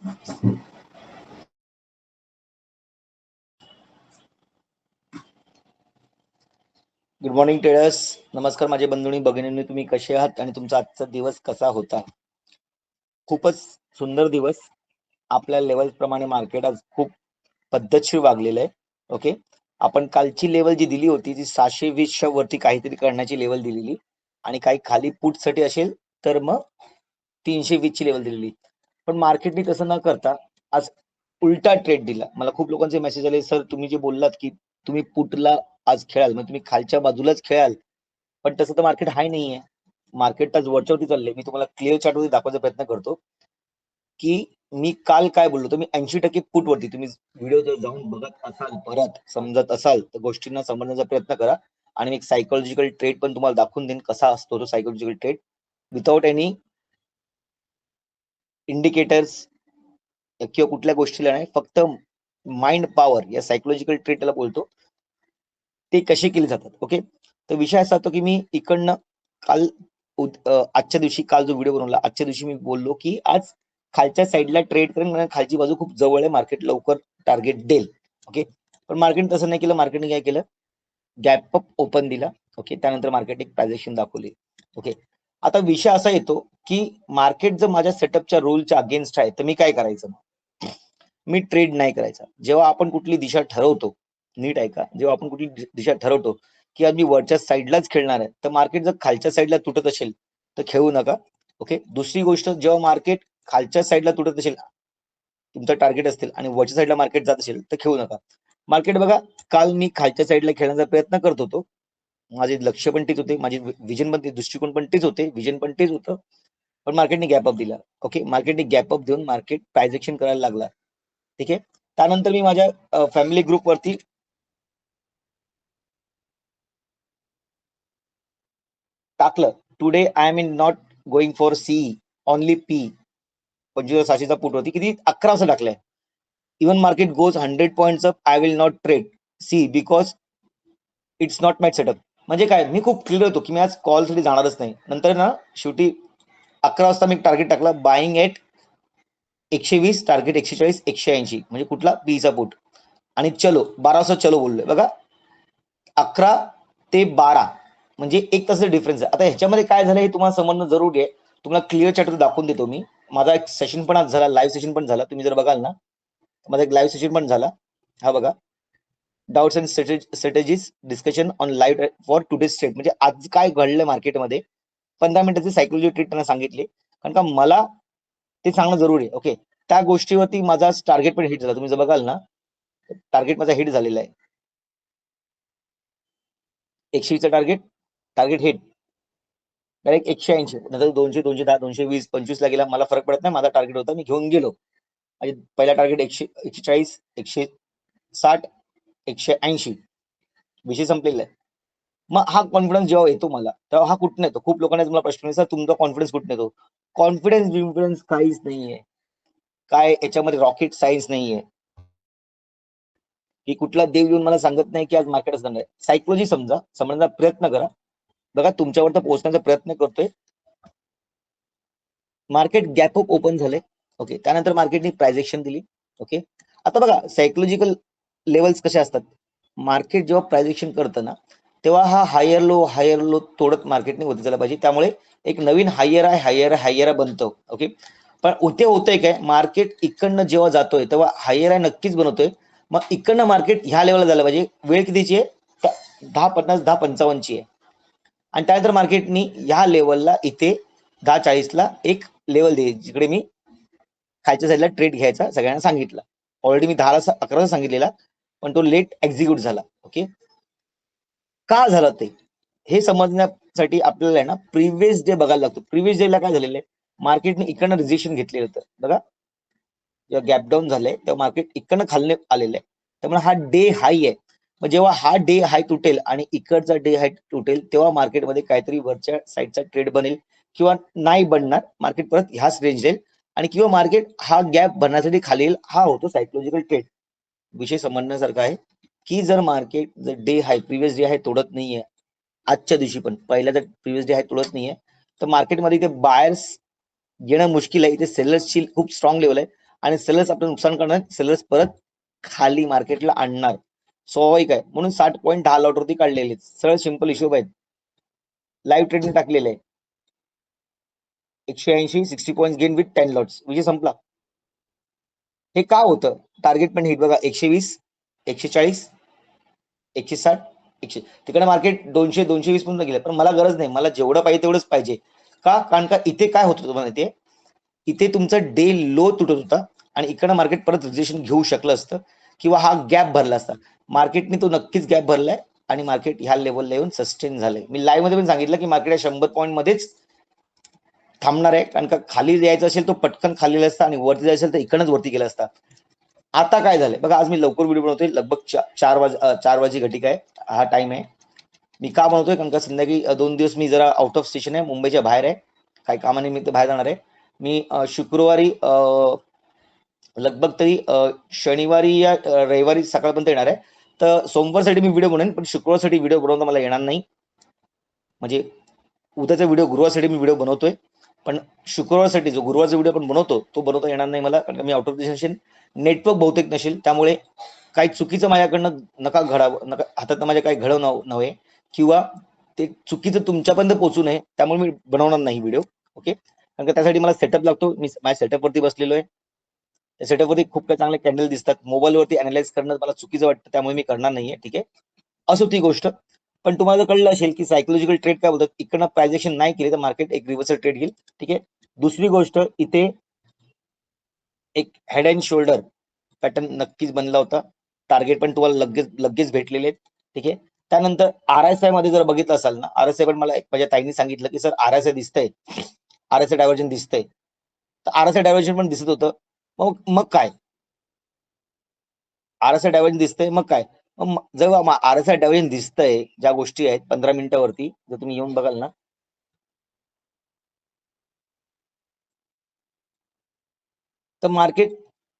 Good morning traders. नमस्कार माझे बंधूंनी भगिनींनी, तुम्ही कसे आहात आणि तुमचा आजचा दिवस कसा होता? खूपच सुंदर दिवस. आपल्या लेवल्स प्रमाणे मार्केट आज खूप पद्धतशीर वागलेलं आहे. ओके, आपण कालची लेवल जी दिली होती ती 720च्या वरती काहीतरी करण्याची लेवल दिलेली आणि काही खाली पुट साठी असेल तर मग 320 ची लेवल दिलेली. पण मार्केटने तसं न करता आज उलटा ट्रेड दिला. मला खूप लोकांचे मेसेज आले, सर तुम्ही जे बोललात की तुम्ही पुटला आज खेळाल, मग तुम्ही खालच्या बाजूलाच खेळाल, पण तसं तर मार्केट हाय नाहीये. मार्केट आज वरच्यावरती चाललंय. मी तुम्हाला क्लिअर चार्टवरती दाखवायचा प्रयत्न करतो की मी काल काय बोललो होतो. मी 80% पुट वरती, तुम्ही व्हिडिओ जर जाऊन बघत असाल, परत समजत असाल तर गोष्टींना समजण्याचा प्रयत्न करा. आणि एक सायकोलॉजिकल ट्रेड पण तुम्हाला दाखवून देईन कसा असतो तो psychological trade without any indicators किंवा कुठल्या गोष्टीला नाही, फक्त माइंड पॉवर या सायकोलॉजिकल ट्रेड त्याला बोलतो, ते कसे केले जातात. ओके, तर विषय असा होतो की मी इकडनं काल आजच्या दिवशी, काल जो व्हिडिओ बनवला आजच्या दिवशी मी बोललो की आज खालच्या साईडला ट्रेड करेन, कारण खालची बाजू खूप जवळ आहे, मार्केट लवकर टार्गेट देईल. ओके, पण मार्केट तसं नाही केलं. मार्केटने काय केलं, गॅप अप ओपन दिला. ओके, त्यानंतर मार्केट एक प्रायझेशन दाखवली. ओके, आता विषय असा येतो की मार्केट जर माझ्या सेटअपच्या रूलच्या अगेन्स्ट आहे तर मी काय करायचं? मी ट्रेड नाही करायचा. जेव्हा आपण कुठली दिशा ठरवतो, नीट ऐका, जेव्हा आपण कुठली दिशा ठरवतो की आज मी वरच्या साईडलाच खेळणार आहे, तर मार्केट जर खालच्या साईडला तुटत असेल तर खेळू नका. ओके, दुसरी गोष्ट, जेव्हा मार्केट खालच्या साईडला तुटत असेल, तुमचं टार्गेट असतील आणि वरच्या साईडला मार्केट जात असेल तर खेळू नका. मार्केट बघा, काल मी खालच्या साईडला खेळण्याचा प्रयत्न करत होतो. माझे लक्ष पण तेच होते, माझे विजन पण, दृष्टिकोन पण तेच होते, विजन पण तेच होतं. पण मार्केटने गॅप अप दिला. ओके, मार्केटने गॅप अप देऊन मार्केट प्रायझेक्शन करायला लागला. ठीक आहे, त्यानंतर मी माझ्या फॅमिली ग्रुप वरती टाकलं, today I am in not going for C, only P. 25,600चा पुट होती, किती 11 असं टाकलंय. Even market goes 100 points up, I will not trade C because it's not my setup. म्हणजे काय, मी खूप क्लिअर होतो की मी आज कॉल साठी जाणारच नाही. नंतर ना शेवटी 11 वाजता मी टार्गेट टाकला, बाईंग एट 120, टार्गेट 140, 180, म्हणजे कुठला बीचा पुट. आणि चलो 12 वाजता चलो बोललोय बघा, 11 ते 12 म्हणजे 1 तासाचा डिफरन्स आहे. आता ह्याच्यामध्ये काय झालं हे तुम्हाला समजणं जरुरी आहे. तुम्हाला क्लिअर चार्ट दाखवून देतो मी. माझा एक सेशन पण आज झाला, लाईव्ह सेशन पण झाला. तुम्ही जर बघाल ना, माझा एक लाईव्ह सेशन पण झाला. हा बघा, doubts and strategies discussion on live for today's state, म्हणजे आज काय घडलं मार्केटमध्ये 15 मिनिटाची सायकोलॉजी ट्रीट त्यांना सांगितली, कारण का मला ते सांगणं जरुरी आहे. ओके, त्या गोष्टीवरती माझा टार्गेट पण हिट झाला. तुम्ही जर बघाल ना, टार्गेट माझा हिट झालेला आहे. 120चा टार्गेट, टार्गेट हिट डायरेक्ट 180, नंतर 200, 210, 220, 25 ला गेला. मला फरक पडत नाही, माझा टार्गेट होता, मी घेऊन गेलो. आणि पहिला टार्गेट 140, 160, 180, विषय संपलेला आहे. मग हा कॉन्फिडन्स जेव्हा येतो मला, तेव्हा हा कुठून येतो? खूप लोकांना मला प्रश्न आहे, सर तुमचा कॉन्फिडन्स कुठून येतो? कॉन्फिडन्स काहीच नाहीये. काय याच्यामध्ये रॉकेट सायन्स नाहीये की कुठला देव येऊन मला सांगत नाही की आज मार्केट असणार आहे. सायकोलॉजी समजा, समजण्याचा प्रयत्न करा. बघा, तुमच्यावर तर पोहोचण्याचा प्रयत्न करतोय. मार्केट गॅप अप ओपन झाले. ओके, त्यानंतर मार्केटने प्राइझेक्शन दिली. ओके, आता बघा सायकोलॉजिकल लेवल्स कसे असतात. मार्केट जेव्हा प्राइझेक्शन करतं ना, तेव्हा हा हायर लो तोडत मार्केटने होते झाला पाहिजे. त्यामुळे एक नवीन हायर बनतो. ओके, पण उथे होतंय काय, मार्केट इकडनं जेव्हा जातोय तेव्हा हायर नक्कीच बनवतोय. मग इकडनं मार्केट ह्या लेवलला झालं पाहिजे. वेळ कितीची आहे? 10:50, 10:55 आहे. आणि त्यानंतर मार्केटनी ह्या लेवलला इथे 10:40ला एक लेवल दे, जिकडे मी खालच्या साईडला ट्रेड घ्यायचा सगळ्यांना सांगितलं. ऑलरेडी मी 11 सांगितलेला, पण तो लेट एक्झिक्यूट झाला. ओके, का झालं ते हे समजण्यासाठी आपल्याला आहे ना प्रिव्हियस डे बघायला लागतो. प्रिव्हियस डेला काय झालेलं आहे, मार्केटने इकडनं रिजेक्शन घेतलेलं होतं बघा. जेव्हा गॅप डाऊन झालंय तेव्हा मार्केट इकडनं खाल्ले आलेलं आहे. त्यामुळे हा डे हाय आहे. मग जेव्हा हा डे हाय तुटेल आणि इकडचा डे हाय तुटेल, तेव्हा मार्केटमध्ये काहीतरी वरच्या साईडचा ट्रेड बनेल किंवा नाही बनणार. मार्केट परत ह्याच रेंज जाईल आणि किंवा मार्केट हा गॅप भरण्यासाठी खाली येईल. हा होतो सायकोलॉजिकल ट्रेड. विषय समजण्यासारखा आहे की जर मार्केट जर डे हाय, प्रिव्हियस डे हाय तोडत नाहीये, आजच्या दिवशी पण पहिल्या जर प्रिव्हियस डे हाय तोडत नाहीये, तर मार्केटमध्ये इथे बायर्स येणं मुश्किल आहे. इथे सेलर्सची खूप स्ट्रॉंग लेवल आहे आणि सेलर्स आपलं नुकसान करणार, सेलर्स परत खाली मार्केटला आणणार, स्वाभाविक आहे. म्हणून 60.10 लॉट वरती काढलेले, सरळ सिंपल हिशोब आहेत, लाईव्ह ट्रेडने टाकलेले आहे. 180 60 पॉईंट गेन विथ 10 लॉट्स, विषय संपला. हे का होतं? टार्गेट पण हिट बघा, 120 140 160 100, तिकडे मार्केट 200 220 पर्यंत गेलं, पण मला गरज नाही, मला जेवढं पाहिजे तेवढंच पाहिजे. का? कारण का इथे काय होतं तुम्हाला ते, इथे तुमचा डे लो तुटत होता आणि इकडे मार्केट परत रिजेक्शन घेऊ शकलं असतं किंवा हा गॅप भरला असता. मार्केटने तो नक्कीच गॅप भरलाय आणि मार्केट ह्या लेवलला येऊन सस्टेन झालंय. मी लाईव्ह मध्ये पण सांगितलं की मार्केट 100 पॉईंट मध्येच थांबणार आहे, कारण का खाली जायचं असेल तो पटकन खाली गेला असता आणि वरती जायचं असेल तर इकडनंच वरती गेला असता. आता काय झालंय बघा, आज मी लवकर व्हिडिओ बनवतोय, लगभग 4 वाजे घटिका आहे, हा टाइम आहे. मी का बनवतोय? कारण का संध्याकाळी 2 दिवस मी जरा आउट ऑफ स्टेशन आहे, मुंबईच्या बाहेर आहे, काही कामानिमित्त बाहेर जाणार आहे. मी शुक्रवारी लगभग तरी शनिवारी या रविवारी सकाळपर्यंत येणार आहे. तर सोमवारसाठी मी व्हिडिओ बनवेन, पण शुक्रवारसाठी व्हिडिओ बनवता मला येणार नाही. म्हणजे उद्याचा व्हिडिओ गुरुवारसाठी मी व्हिडिओ बनवतोय, पण शुक्रवारसाठी जो गुरुवारचा व्हिडिओ पण बनवतो तो बनवता येणार नाही मला, कारण me out of station, network बहुतेक नसेल, त्यामुळे काही चुकीचं माझ्याकडनं नका घडावं, नका हातात माझ्या काही घडव नव्हे, किंवा ते चुकीचं तुमच्यापर्यंत पोहोचू नये, त्यामुळे मी बनवणार नाही व्हिडिओ. ओके, कारण का त्यासाठी मला सेटअप लागतो, मी माझ्या सेटअपवरती बसलेलो आहे. त्या सेटअपवरती खूप काही चांगले कॅन्डल दिसतात, मोबाईलवरती अनालाइज करणं मला चुकीचं वाटतं, त्यामुळे मी करणार नाहीये. ठीक आहे, असो ती गोष्ट. पण तुम्हाला कळलं असेल की सायकोलॉजिकल ट्रेड काय होतं, इकडनं प्रायझेक्शन नाही केली तर मार्केट एक रिव्हर्सल ट्रेड घेईल. ठीक आहे, दुसरी गोष्ट, इथे एक हेड अँड शोल्डर पॅटर्न नक्कीच बनला होता, टार्गेट पण तुम्हाला लगेच भेटलेले आहेत. ठीक आहे, त्यानंतर RSI मध्ये जर बघितलं असाल ना, RSI पण मला एक माझ्या ताईंनी सांगितलं की सर RSI दिसतंय, RSI डायव्हर्जन दिसतंय, तर RSI डायव्हर्जन पण दिसत होतं. मग काय, RSI डायव्हर्जन दिसतंय, मग काय, जेव्हा RSI डायव्हर्जन दिसतंय, ज्या गोष्टी आहेत 15 मिनिटावरती जर तुम्ही येऊन बघाल ना, तर मार्केट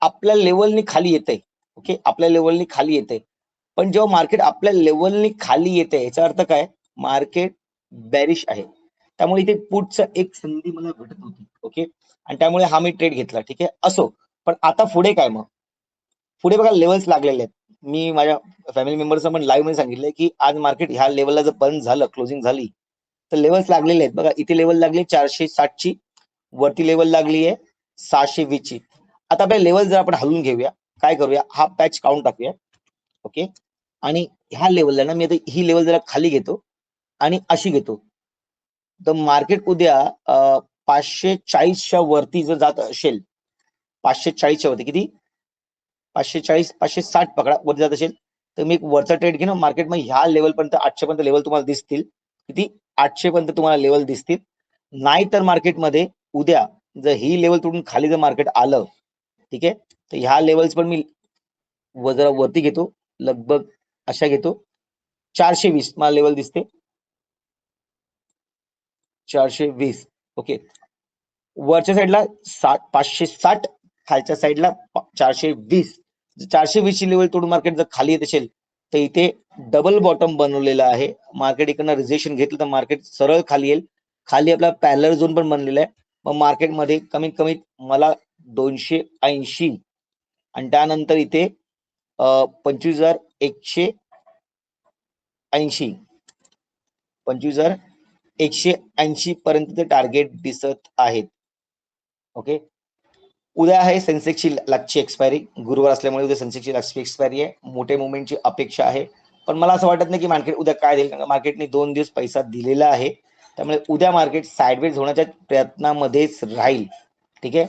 आपल्या लेवलनी खाली येतंय. ओके, आपल्या लेवलनी खाली येते, पण जेव्हा मार्केट आपल्या लेवलनी खाली येते याचा अर्थ काय, मार्केट बॅरिश आहे. त्यामुळे इथे पुटचं एक संधी मला भेटत होती. ओके, आणि त्यामुळे हा मी ट्रेड घेतला. ठीक आहे, असो. पण आता पुढे काय, मग पुढे बघा लेवल्स लागलेले आहेत. मी माझ्या फॅमिली मेंबर्सना पण लाईव्ह मध्ये सांगितलंय की आज मार्केट ह्या लेवलला जर बंद झालं, क्लोजिंग झाली, तर लेवल्स लागलेले आहेत. बघा इथे लेवल लागली 460 ची, वरती लेवल लागली आहे 620 ची. आता आपल्या लेवल जर आपण हलवून घेऊया, काय करूया, हा पॅच काउंट टाकूया. ओके, आणि ह्या लेवलला ना मी आता ही लेवल जरा खाली घेतो आणि अशी घेतो, तर मार्केट उद्या 540च्या वरती जर जात असेल, 540च्या वरती किती, 540 560 पकडा, वरती जात असेल, तर मी एक वरचा ट्रेड घेईन. मार्केट मग ह्या लेवल पर्यंत 800 पर्यंत लेवल तुम्हाला दिसतील, किती, 800 पर्यंत तुम्हाला लेवल दिसतील. नाही तर मार्केटमध्ये उद्या जर ही लेवल तोडून खाली जर मार्केट आलं, ठीक आहे, तर ह्या लेवल्स पण मी जरा वरती घेतो, लगभग अशा घेतो. 420 मला लेवल दिसते, 420. ओके, वरच्या साईडला 560, खालच्या साईडला 420. 420 ची लेवल तोडून मार्केट जर खाली येत असेल, तर इथे डबल बॉटम बनवलेलं आहे. मार्केट इकडनं रिजेक्शन घेतलं तर मार्केट सरळ खाली येईल. खाली आपला पॅरलर झोन पण बनलेला आहे. मग मार्केटमध्ये कमीत कमी मला 280 आणि त्यानंतर इथे 25,180, 25,180 पर्यंत टार्गेट दिसत आहेत. ओके, उद्या आहे सेन्सेक्सची लास्टची एक्सपायरी, गुरुवार असल्यामुळे उद्या सेन्सेक्सची लास्टची एक्सपायरी आहे. मोठे मुवमेंटची अपेक्षा आहे, पण मला असं वाटत नाही की मार्केट उद्या काय देईल, कारण मार्केटने 2 दिवस पैसा दिलेला आहे. त्यामुळे उद्या मार्केट साइडवेज होण्याच्या प्रयत्नामध्येच राहील. ठीक आहे,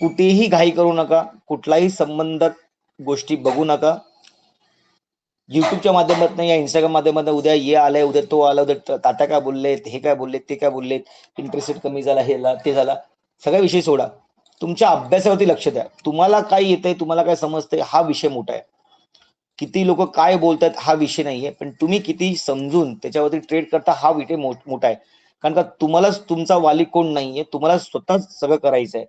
कुठेही घाई करू नका, कुठलाही संबंध गोष्टी बघू नका. युट्यूबच्या माध्यमातून या इंस्टाग्राम माध्यमातून उद्या हे आलंय, उद्या तो आला, उद्या तात्या काय बोललेत, हे काय बोललेत, ते काय बोललेत, इंटरेस्ट रेट कमी झाला, हे ते झाला, सगळ्या विषय सोडा. तुमच्या अभ्यासावरती लक्ष द्या. तुम्हाला काय येतंय, तुम्हाला काय समजतंय, हा विषय मोठा आहे. किती लोक काय बोलतात हा विषय नाहीये, पण तुम्ही किती समजून त्याच्यावरती ट्रेड करता हा विषय मोठा आहे. कारण का तुम्हालाच तुमचा वाली कोण नाहीये, तुम्हाला स्वतःच सगळं करायचं आहे.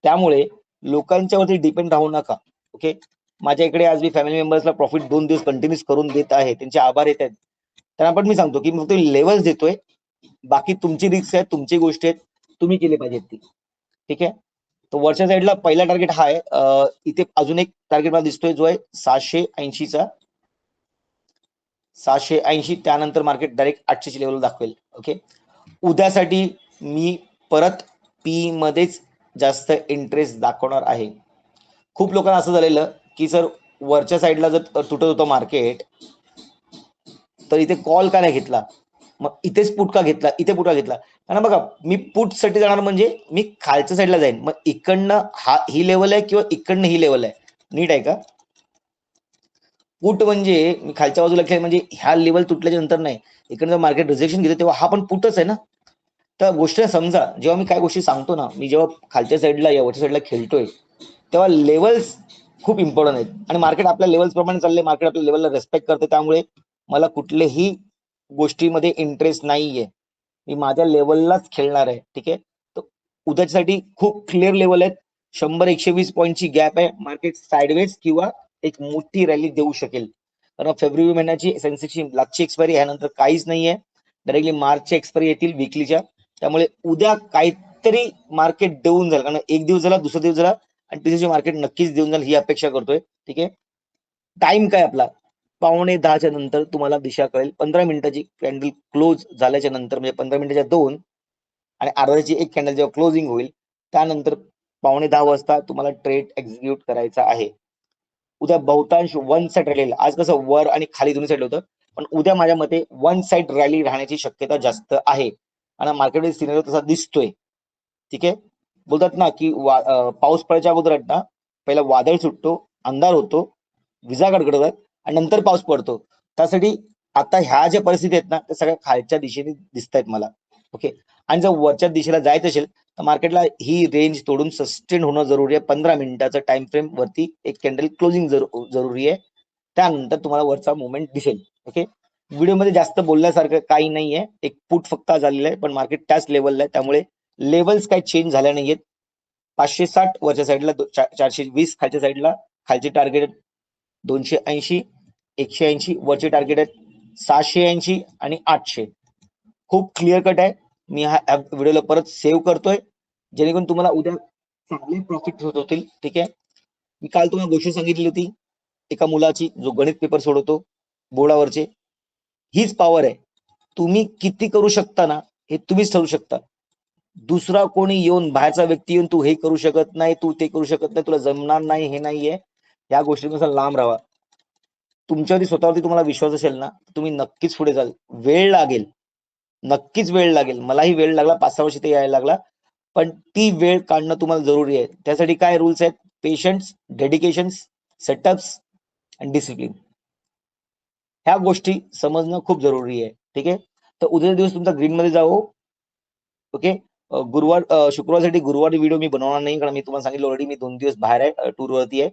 त्यामुळे लोकांच्यावरती डिपेंड राहू नका. ओके, माझ्या इकडे आज मी फॅमिली मेंबर्सला प्रॉफिट 2 दिवस कंटिन्यूस करून देत आहे, त्यांचे आभार येत आहेत. त्यांना पण मी सांगतो की मग ते लेवल्स देतोय, बाकी तुमची रिस्क आहे, तुमची गोष्टी आहेत, तुम्ही केली पाहिजेत ती. ठीक आहे, तर वरच्या साईडला पहिला टार्गेट हा आहे. इथे अजून एक टार्गेट मला दिसतोय जो आहे 780चा, 780. त्यानंतर मार्केट डायरेक्ट 800ची लेवल दाखवेल. ओके, उद्यासाठी मी परत पी मध्येच जास्त इंटरेस्ट दाखवणार आहे. खूप लोकांना असं झालेलं की सर वरच्या साईडला जर तुटत होतं मार्केट तर इथे कॉल का नाही घेतला, मग इथेच पुट का घेतला, इथे पुट का घेतला. कारण बघा मी पुट साठी जाणार म्हणजे मी खालच्या साईडला जाईन, मग इकडनं ही लेवल आहे किंवा इकडनं ही लेवल आहे, नीट आहे का. पुट म्हणजे मी खालच्या बाजूला खेळ म्हणजे ह्या लेवल तुटल्याच्या नंतर नाही, इकडनं मार्केट रिजेक्शन घेतो तेव्हा हा पण पुटच आहे ना. तर गोष्ट समजा, जेव्हा मी काय गोष्टी सांगतो ना, मी जेव्हा खालच्या साईडला या वरच्या साईडला खेळतोय तेव्हा लेवल्स खूप इम्पॉर्टंट आहेत आणि मार्केट आपल्या लेवल्स प्रमाणे चालले, मार्केट आपल्या लेवलला रिस्पेक्ट करते. त्यामुळे मला कुठल्याही गोष्टीमध्ये इंटरेस्ट नाहीये, मी माझ्या लेवललाच खेळणार आहे. ठीक आहे, तर उद्यासाठी खूप क्लिअर लेवल आहेत. 100-120 पॉईंटची गॅप आहे. मार्केट साइडवेज किंवा एक मोठी रॅली देऊ शकेल, कारण फेब्रुवारी महिन्याची सेन्सेक्सची लास्टची एक्सपायरी ह्यानंतर काहीच नाहीये. डायरेक्टली मार्चची एक्सपायरी येतील विकलीच्या. त्यामुळे उद्या काहीतरी मार्केट देऊन जाईल, कारण एक दिवस झाला, दुसरा दिवस झाला आणि तिसऱ्या मार्केट नक्कीच देऊन जाईल ही अपेक्षा करतोय. ठीक आहे, टाइम काय आपला 9:15च्या नंतर तुम्हाला दिशा कळेल. 15 मिनिटाची कॅन्डल क्लोज झाल्याच्या नंतर म्हणजे 15 मिनिटाच्या 2 आणि अर्ध्याची एक कॅन्डल जेव्हा क्लोजिंग होईल त्यानंतर 9:15 वाजता तुम्हाला ट्रेड एक्झिक्यूट करायचा आहे. उद्या बहुतांश वन साइड रॅली, आज कसं वर आणि खाली दोन्ही साईड होतं, पण उद्या माझ्या मते वन साइड रॅली राहण्याची शक्यता जास्त आहे आणि मार्केटमध्ये सिनेरिओ तसा दिसतोय. ठीक आहे, बोलतात ना की पाऊस पडायच्या अगोदर आहेत ना, पहिला वादळ सुटतो, अंधार होतो, विजा गडगडतात आणि नंतर पाऊस पडतो. त्यासाठी आता ह्या ज्या परिस्थिती आहेत ना त्या सगळ्या खालच्या दिशेने दिसत आहेत मला. ओके, आणि जर वरच्या दिशेला जायचं असेल तर मार्केटला ही रेंज तोडून सस्टेन होणं जरुरी आहे. 15 मिनिटाचं टाइम फ्रेम वरती एक कॅन्डल क्लोजिंग जरुरी आहे, त्यानंतर तुम्हाला वरचा मुवमेंट दिसेल. ओके, व्हिडिओमध्ये जास्त बोलण्यासारखं काही नाहीये, एक पुट फक्त झालेलं आहे, पण मार्केट त्याच लेवलला आहे, त्यामुळे लेवल्स काही चेंज झाल्या नाहीयेत. 560 वरच्या साईडला, 420 खालच्या साईडला, खालचे टार्गेट 280, 180, वरचे टार्गेट आहेत 780 आणि 800. खूप क्लिअर कट आहे. मी हा व्हिडिओला परत सेव्ह करतोय जेणेकरून तुम्हाला उद्या चांगले प्रॉफिट होत होतील. ठीक आहे, मी काल तुम्हाला गोष्ट सांगितली होती एका मुलाची जो गणित पेपर सोडवतो बोर्डावरचे. हीच पॉवर आहे, तुम्ही किती करू शकता ना हे तुम्हीच ठरवू शकता. दुसरा कोणी येऊन, बाहेरचा व्यक्ती येऊन तू हे करू शकत नाही, तू ते करू शकत नाही, तुला जमणार नाही, हे नाहीये, या गोष्टीपासून लांब राहा. तुमच्यावरती स्वतःवरती तुम्हाला विश्वास असेल ना तुम्ही नक्कीच पुढे जाल. वेळ लागेल, नक्कीच वेळ लागेल, मलाही वेळ लागला, 5-6 वर्ष ते यायला लागला, पण ती वेळ काढणं तुम्हाला जरुरी आहे. त्यासाठी काय रूल्स आहेत, पेशन्स, डेडिकेशन्स, सेटअप्स आणि डिसिप्लिन, ह्या गोष्टी समजणं खूप जरुरी आहे. ठीक आहे, तर उद्या दिवस तुमचा ग्रीन मध्ये जाओ. ओके, गुरुवार शुक्रवारसाठी गुरुवारी व्हिडिओ मी बनवणार नाही, कारण मी तुम्हाला सांगितलं ऑलरेडी मी 2 दिवस बाहेर आहे, टूर वरती आहे,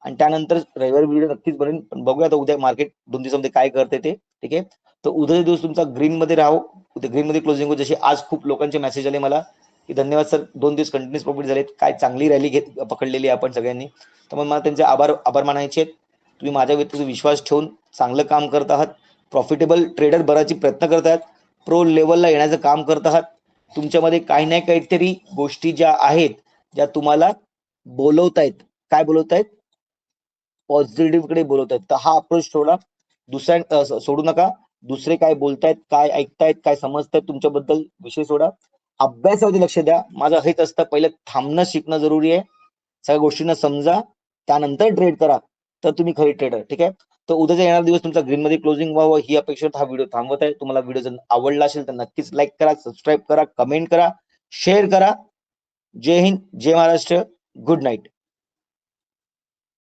आणि त्यानंतर रविवारी व्हिडिओ नक्कीच बनेल. पण बघूया आता उद्या मार्केट 2 दिवसामध्ये काय करते ते. ठीक आहे, तर उद्या दिवस तुमचा ग्रीन मध्ये राहो, उद्या ग्रीन मध्ये क्लोजिंग हो. जसे आज खूप लोकांचे मेसेज आले मला की धन्यवाद सर, 2 दिवस कंटिन्युअस प्रॉफिट झालेत, काय चांगली रॅली पकडलेली आपण सगळ्यांनी. तर मग मला त्यांचे आभार मानायचे आहेत. तुम्ही माझ्या व्यक्तीचा विश्वास ठेवून चांगलं काम करत आहात, प्रॉफिटेबल ट्रेडर बनायचे प्रयत्न करत आहात, प्रो लेवलला येण्याचं काम करत आहात. तुमच्यामध्ये काही ना काहीतरी गोष्टी ज्या आहेत ज्या तुम्हाला बोलवतायत, काय बोलवतायत, पॉझिटिव्ह कडे बोलवतायत. तर हा अप्रोच सोडा, दुसऱ्या सोडू नका. दुसरे काय बोलतायत, काय ऐकतायत, काय समजतायत तुमच्याबद्दल विषय सोडा, अभ्यासावरती लक्ष द्या. माझं हेच असतं, पहिलं थांबणं शिकणं जरुरी आहे, सगळ्या गोष्टींना समजा, त्यानंतर ट्रेड करा, तर तुम्ही खरी ट्रेडर. ठीक आहे, तर उद्याचा येणारा दिवस तुमचा ग्रीन मध्ये क्लोजिंग व्हावं ही अपेक्षा हा व्हिडिओ थांबवत आहे. तुम्हाला व्हिडिओ जर आवडला असेल तर नक्कीच लाईक करा, सबस्क्राईब करा, कमेंट करा, शेअर करा. जय हिंद, जय महाराष्ट्र, गुड नाईट.